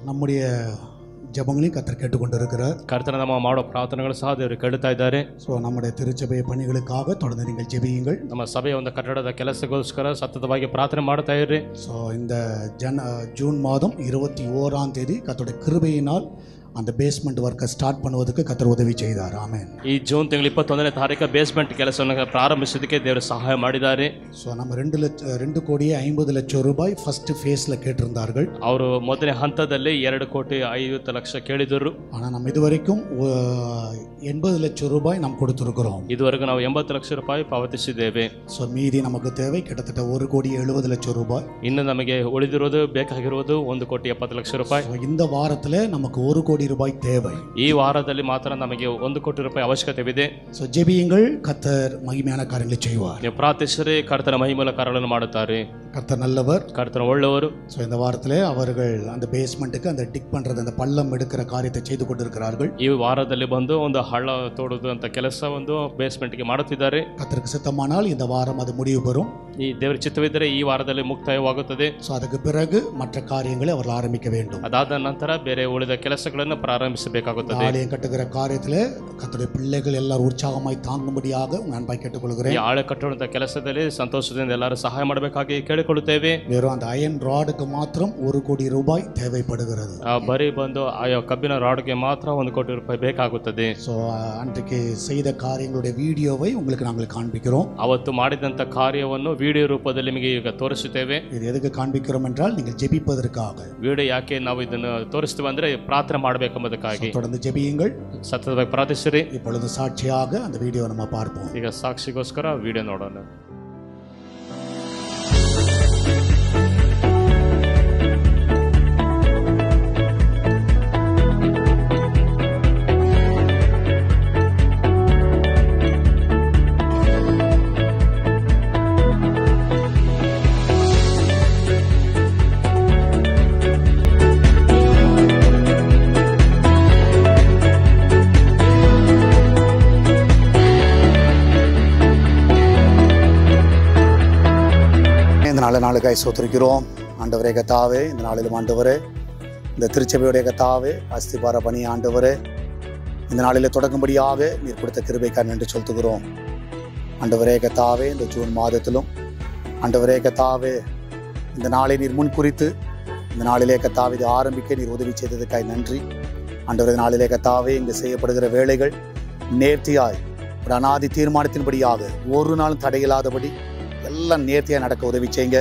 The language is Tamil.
நம்முடைய ஜெபங்களையும் கர்த்தர் கேட்டுக்கொண்டிருக்கிறார். ಕರ್ತನ ನಮ್ಮ ಮಾಡೋ ಪ್ರಾರ್ಥನೆಗಳು ಸಹ ದೇವರು ಕೇಳುತ್ತಾ ಇದ್ದಾರೆ. ஸோ நம்முடைய திருச்சபை பணிகளுக்காக தொடர்ந்து நீங்கள் ஜெபியுங்கள். ನಮ್ಮ ಸಭೆಯ ಒಂದು ಕಟ್ಟಡದ ಕೆಲಸಗೋಸ್ಕರ ಸತತವಾಗಿ ಪ್ರಾರ್ಥನೆ ಮಾಡ್ತಾ ಇರ್ರಿ. ஸோ இந்த ஜூன் மாதம் 21ஆம் தேதி கர்த்தருடைய கிருபையினால் அந்த பேஸ்மெண்ட் ஒர்க்கை ஸ்டார்ட் பண்ணுவதற்கு கர்த்தர் உதவி செய்தார். ஆமென். ಈ ಜೂನ್ ತಿಂಗಳ 21ನೇ ತಾರೀಕು ಬೇಸ್ಮೆಂಟ್ ಕೆಲಸವನ್ನು ಪ್ರಾರಂಭಿಸೋದಕ್ಕೆ ದೇವರು ಸಹಾಯ ಮಾಡಿದ್ದಾರೆ. ஸோ நம்ம 2,50,00,000 ரூபாய் ஃபர்ஸ்ட் ஃபேஸில் கேட்டிருந்தார்கள். ಅವರು ಮೊದಲನೇ ಹಂತದಲ್ಲಿ 2,50,00,000 ಕೇಳಿದರು. ஆனால் நம்ம இதுவரைக்கும் 80,00,000 ரூபாய் நாம் கொடுத்துருக்கிறோம். ಇದುವರೆಗೂ ನಾವು 80 ಲಕ್ಷ ರೂಪಾಯಿ ಪಾವತಿಸಿದ್ದೇವೆ. ஸோ மீதி நமக்கு தேவை கிட்டத்தட்ட 1,70,00,000 ரூபாய். ಇನ್ನು ನಮಗೆ ಉಳಿದಿರೋದು ಬೇಕಾಗಿರುವುದು 1,70,00,000 ರೂಪಾಯಿ. இந்த வாரத்தில் நமக்கு 1 கோடி ரூபாய் தேவை. ಈ ವಾರದಲ್ಲಿ ಮಾತ್ರ ನಮಗೆ 1 ಕೋಟಿ ರೂಪಾಯಿ ಅವಶ್ಯಕತೆವಿದೆ. ஸோ ஜெபியுங்கள், கர்த்தர் மகிமையான காரியங்களை செய்வார். ನೀವು ಪ್ರಾರ್ಥಿಸಿದರೆ ಕರ್ತನ ಮಹಿಮೆಯ ಕಾರ್ಯಗಳನ್ನು ಮಾಡುತ್ತಾರೆ. கர்த்தர் நல்லவர், ಕರ್ತನ ಒಳ್ಳೆಯವರು. ஸோ இந்த வாரத்தில் அவர்கள் அந்த பேஸ்மெண்ட்டுக்கு அந்த டிக் பண்ணுறது, அந்த பள்ளம் எடுக்கிற காரியத்தை செய்து கொண்டிருக்கிறார்கள். ಈ ವಾರದಲ್ಲಿ ಬಂದು ಒಂದು ಹಳ್ಳ ತೋಡುದು ಅಂತ ಕೆಲಸ ಒಂದು ಬೇಸ್ಮೆಂಟ್ಗೆ ಮಾಡುತ್ತಿದ್ದಾರೆ. கர்த்தருக்கு சித்தமானால் இந்த வாரம் அது முடிவு பெறும். ಈ ದೇವರ ಚಿತ್ತವಿದ್ದರೆ ಈ ವಾರದಲ್ಲಿ ಮುಕ್ತಾಯವಾಗುತ್ತದೆ. ஸோ அதுக்கு பிறகு மற்ற காரியங்களை அவர்கள் ஆரம்பிக்க வேண்டும். ಅದಾದ ನಂತರ ಬೇರೆ ಉಳಿದ ಕೆಲಸಗಳನ್ನು ಪ್ರಾರಂಭಿಸಬೇಕಾಗುತ್ತದೆ. ஆலயம் கட்டுகிற காரியத்தில் கர்த்தருடைய பிள்ளைகள் எல்லாரும் உற்சாகமாய் தாங்கும்படியாக அன்பாய் கேட்டுக்கொள்கிறேன். ಈ ಆಳೆ ಕಟ್ಟುವಂತ ಕೆಲಸದಲ್ಲಿ ಸಂತೋಷದಿಂದ ಎಲ್ಲರೂ ಸಹಾಯ ಮಾಡಬೇಕಾಗಿ ಕೇಳಿಕೊಳ್ಳುತ್ತೇವೆ. வெறும் அந்த அயன் ராடுக்கு மாத்திரம் 1 கோடி ரூபாய் தேவைப்படுகிறது. ಬರೀ ಬಂದು ಆ ಕಬ್ಬಿನ ರಾಡ್ಗೆ ಮಾತ್ರ 1 ಕೋಟಿ ರೂಪಾಯಿ ಬೇಕಾಗುತ್ತದೆ. ஸோ அன்றைக்கு செய்த காரியங்களுடைய வீடியோவை உங்களுக்கு நாங்கள் காண்பிக்கிறோம். ಅವತ್ತು ಮಾಡಿದಂತ ಕಾರ್ಯವನ್ನು ವಿಡಿಯೋ ರೂಪದಲ್ಲಿ ನಿಮಗೆ ಈಗ ತೋರಿಸುತ್ತೇವೆ. இது எதுக்கு காண்பிக்கிறோம் என்றால் நீங்கள் ஜெபிப்பதற்காக. ವಿಡಿಯೋ ಯಾಕೆ ನಾವು ಇದನ್ನು ತೋರಿಸ್ತೀವಿ ಅಂದ್ರೆ ಪ್ರಾರ್ಥನೆ ಮಾಡಬೇಕೆಂಬುದಕ್ಕಾಗಿ. தொடர்ந்து ஜெபியுங்கள், ಸತತವಾಗಿ ಪ್ರಾರ್ಥಿಸಿರಿ. இப்பொழுது சாட்சியாக அந்த வீடியோ நம்ம பார்ப்போம். ಈಗ ಸಾಕ್ಷಿಗೋಸ್ಕರ ವಿಡಿಯೋ ನೋಡೋಣ. நாளுக்காய் சோத்திருக்கிறோம். ஆண்டவரே கர்த்தாவே, இந்த நாளிலும் ஆண்டவரே, இந்த திருச்சபையுடைய கர்த்தாவே, அஸ்திபார பணி ஆண்டவரே, இந்த நாளில் தொடங்கும்படியாக நீர் கொடுத்த கிருபைக்காக நன்றி செலுத்துகிறோம். ஆண்டவரே கர்த்தாவே, இந்த ஜூன் மாதத்திலும் ஆண்டவரே கர்த்தாவே, இந்த நாளை நீர் முன் குறித்து இந்த நாளிலே கர்த்தாவே இது ஆரம்பிக்க நீர் உதவி செய்ததுக்காய் நன்றி. ஆண்டவரே, நாளிலே கர்த்தாவே இங்கு செய்யப்படுகிற வேலைகள் நேர்த்தியாய் ஒரு அநாதி தீர்மானத்தின்படியாக ஒரு நாளும் தடையில்லாதபடி எல்லாம் நேர்த்தியாக நடக்க உதவி செய்யுங்க.